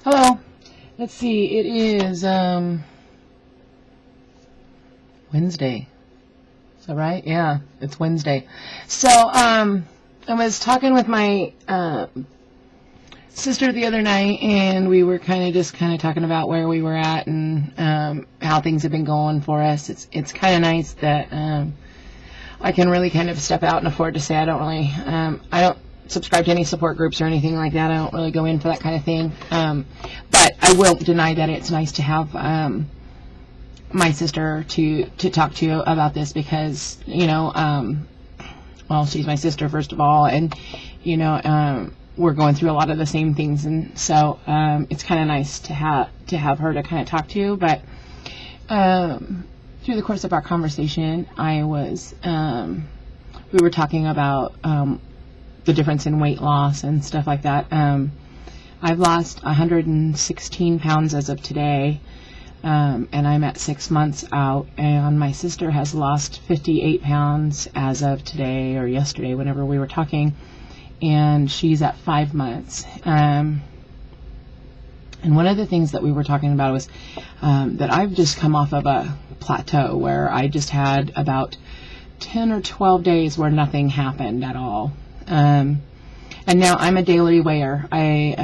Hello. Let's see. It is Wednesday. Is that right? Yeah, it's Wednesday. So I was talking with my sister the other night, and we were kind of talking about where we were at and how things have been going for us. It's kind of nice that I can really kind of step out and afford to say I don't subscribe to any support groups or anything like that. I don't really go in for that kind of thing. But I won't deny that it's nice to have my sister to talk to about this because, well, she's my sister, first of all, and, we're going through a lot of the same things. And so it's kind of nice to have her to kind of talk to. But through the course of our conversation, we were talking about the difference in weight loss and stuff like that. I've lost 116 pounds as of today, and I'm at 6 months out, and my sister has lost 58 pounds as of today or yesterday, whenever we were talking, and she's at 5 months. And one of the things that we were talking about was that I've just come off of a plateau where I just had about 10 or 12 days where nothing happened at all. And now I'm a daily weigher. I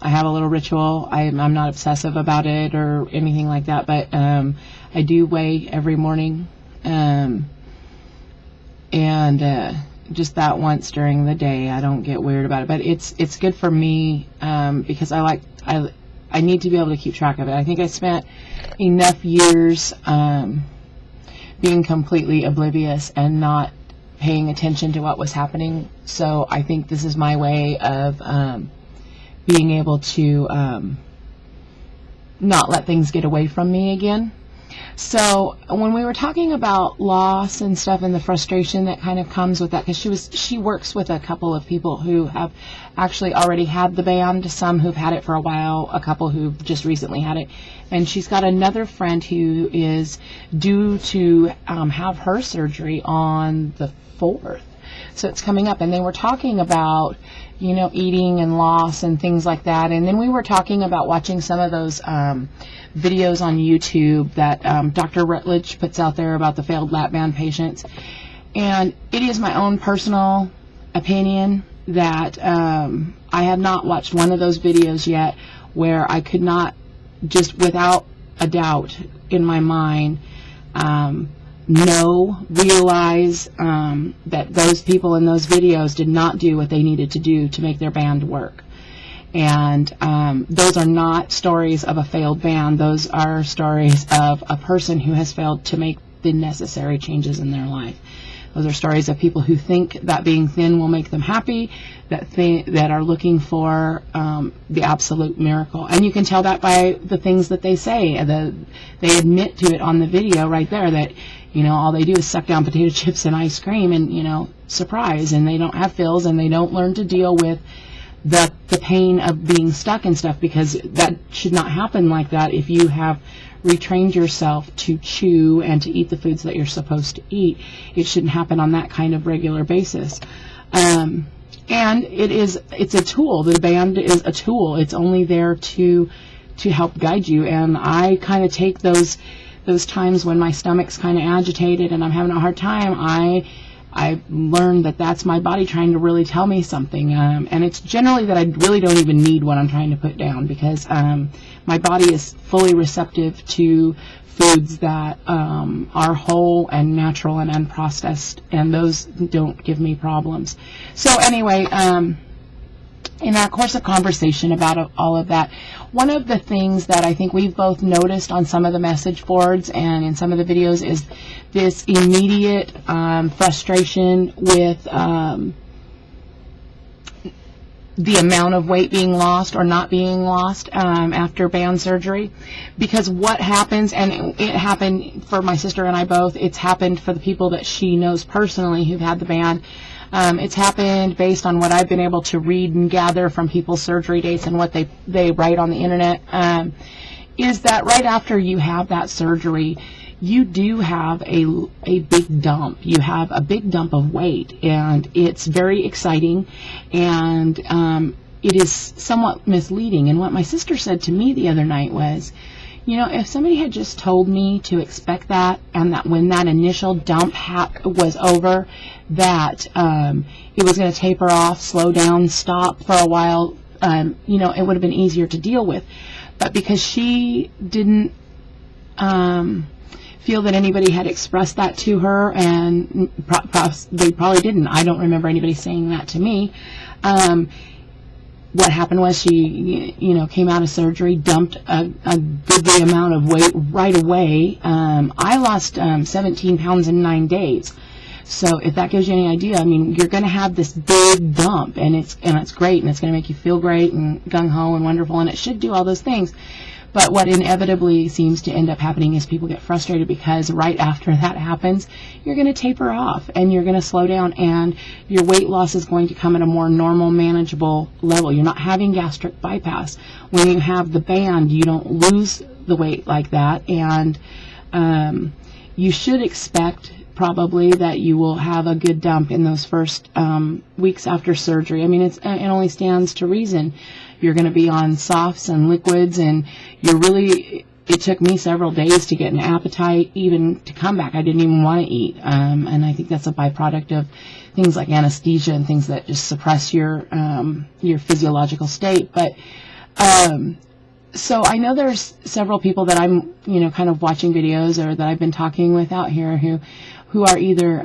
have a little ritual. I'm not obsessive about it or anything like that, but I do weigh every morning, and just that once during the day. I don't get weird about it, but it's good for me because I need to be able to keep track of it. I think I spent enough years being completely oblivious and not paying attention to what was happening. So I think this is my way of being able to not let things get away from me again. So when we were talking about loss and stuff and the frustration that kind of comes with that, because she works with a couple of people who have actually already had the band, some who've had it for a while, a couple who've just recently had it, and she's got another friend who is due to have her surgery on the 4th. So it's coming up, and they were talking about, eating and loss and things like that. And then we were talking about watching some of those videos on YouTube that Dr. Rutledge puts out there about the failed lap band patients. And it is my own personal opinion that I have not watched one of those videos yet where I could not, just without a doubt in my mind, realize that those people in those videos did not do what they needed to do to make their band work. And those are not stories of a failed band. Those are stories of a person who has failed to make the necessary changes in their life. Those are stories of people who think that being thin will make them happy, that are looking for the absolute miracle. And you can tell that by the things that they say. They admit to it on the video right there that, all they do is suck down potato chips and ice cream and, surprise, and they don't have fills, and they don't learn to deal with the pain of being stuck and stuff, because that should not happen like that if you have retrained yourself to chew and to eat the foods that you're supposed to eat. It shouldn't happen on that kind of regular basis. And it's a tool. The band is a tool. It's only there to help guide you. And I kind of take those times when my stomach's kind of agitated and I'm having a hard time, I learned that that's my body trying to really tell me something. And it's generally that I really don't even need what I'm trying to put down, because my body is fully receptive to foods that are whole and natural and unprocessed, and those don't give me problems. So anyway, in our course of conversation about all of that, one of the things that I think we've both noticed on some of the message boards and in some of the videos is this immediate frustration with the amount of weight being lost or not being lost after band surgery. Because what happens, and it happened for my sister and I both, it's happened for the people that she knows personally who've had the band. It's happened based on what I've been able to read and gather from people's surgery dates and what they write on the internet, is that right after you have that surgery, you do have a big dump. You have a big dump of weight, and it's very exciting, and it is somewhat misleading. And what my sister said to me the other night was, if somebody had just told me to expect that, and that when that initial dump was over, that it was going to taper off, slow down, stop for a while, it would have been easier to deal with. But because she didn't feel that anybody had expressed that to her, and they probably didn't. I don't remember anybody saying that to me. What happened was she, came out of surgery, dumped a goodly amount of weight right away. I lost 17 pounds in 9 days. So if that gives you any idea, you're going to have this big dump, and it's great, and it's going to make you feel great and gung-ho and wonderful, and it should do all those things. But what inevitably seems to end up happening is people get frustrated, because right after that happens, you're going to taper off and you're going to slow down, and your weight loss is going to come at a more normal, manageable level. You're not having gastric bypass. When you have the band, you don't lose the weight like that, and you should expect probably that you will have a good dump in those first weeks after surgery. It only stands to reason. You're going to be on softs and liquids, and it took me several days to get an appetite, even to come back. I didn't even want to eat, and I think that's a byproduct of things like anesthesia and things that just suppress your physiological state. But so I know there's several people that I'm kind of watching videos, or that I've been talking with out here, who are either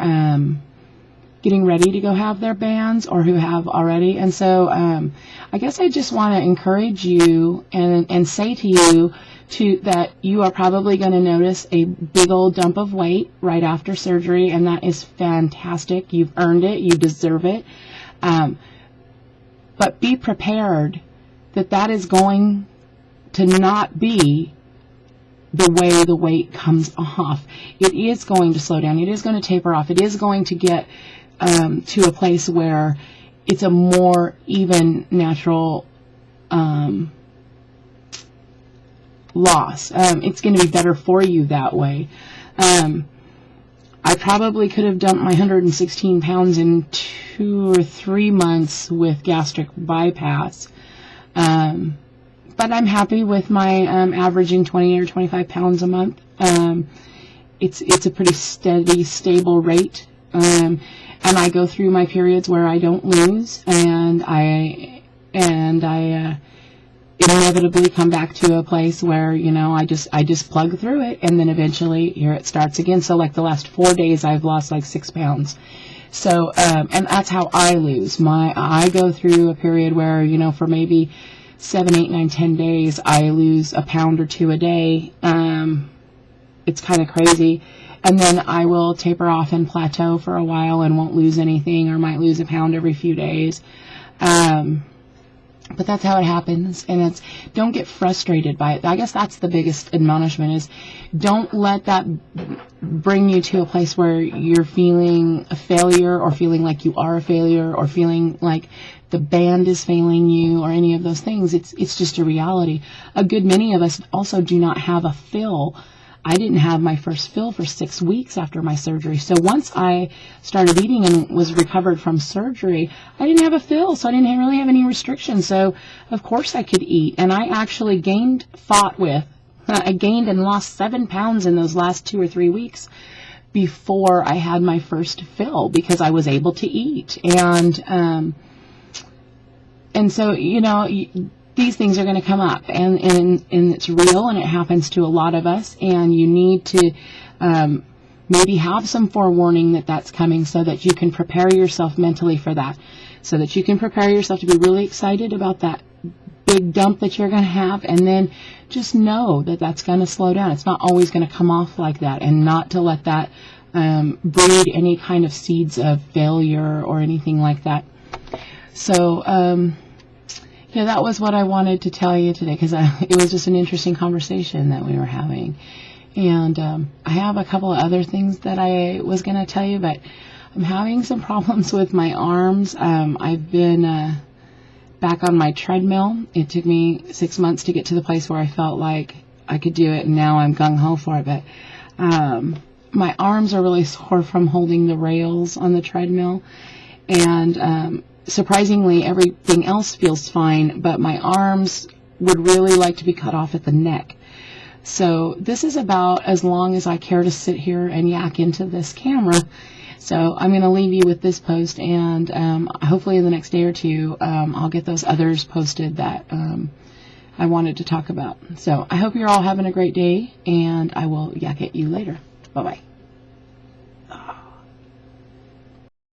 getting ready to go have their bands, or who have already. And so I guess I just want to encourage you and say to you that you are probably going to notice a big old dump of weight right after surgery, and that is fantastic. You've earned it. You deserve it. But be prepared that is going to not be the way the weight comes off. It is going to slow down. It is going to taper off. It is going to get to a place where it's a more even, natural loss. It's going to be better for you that way. I probably could have dumped my 116 pounds in 2 or 3 months with gastric bypass. But I'm happy with my averaging 20 or 25 pounds a month. It's a pretty steady, stable rate. And I go through my periods where I don't lose, and I inevitably come back to a place where I just plug through it, and then eventually here it starts again. So like the last 4 days, I've lost like 6 pounds. So and that's how I lose. I go through a period where for maybe 7, 8, 9, 10 days, I lose a pound or 2 a day. It's kind of crazy. And then I will taper off and plateau for a while and won't lose anything, or might lose a pound every few days. But that's how it happens, and don't get frustrated by it. I guess that's the biggest admonishment, is don't let that bring you to a place where you're feeling a failure, or feeling like you are a failure, or feeling like the band is failing you, or any of those things. It's just a reality. A good many of us also do not have a fill. I didn't have my first fill for 6 weeks after my surgery. So once I started eating and was recovered from surgery, I didn't have a fill, so I didn't really have any restrictions. So of course I could eat. And I actually gained and lost 7 pounds in those last 2 or 3 weeks before I had my first fill, because I was able to eat. And so, these things are going to come up, and it's real, and it happens to a lot of us, and you need to maybe have some forewarning that that's coming, so that you can prepare yourself mentally for that, so that you can prepare yourself to be really excited about that big dump that you're going to have, and then just know that that's going to slow down. It's not always going to come off like that, and not to let that breed any kind of seeds of failure or anything like that. So, yeah, that was what I wanted to tell you today, because it was just an interesting conversation that we were having. And I have a couple of other things that I was going to tell you, but I'm having some problems with my arms. I've been back on my treadmill. It took me 6 months to get to the place where I felt like I could do it, and now I'm gung-ho for it. But my arms are really sore from holding the rails on the treadmill. And surprisingly, everything else feels fine, but my arms would really like to be cut off at the neck. So this is about as long as I care to sit here and yak into this camera. So I'm going to leave you with this post, and hopefully in the next day or two, I'll get those others posted that I wanted to talk about. So I hope you're all having a great day, and I will yak at you later. Bye-bye.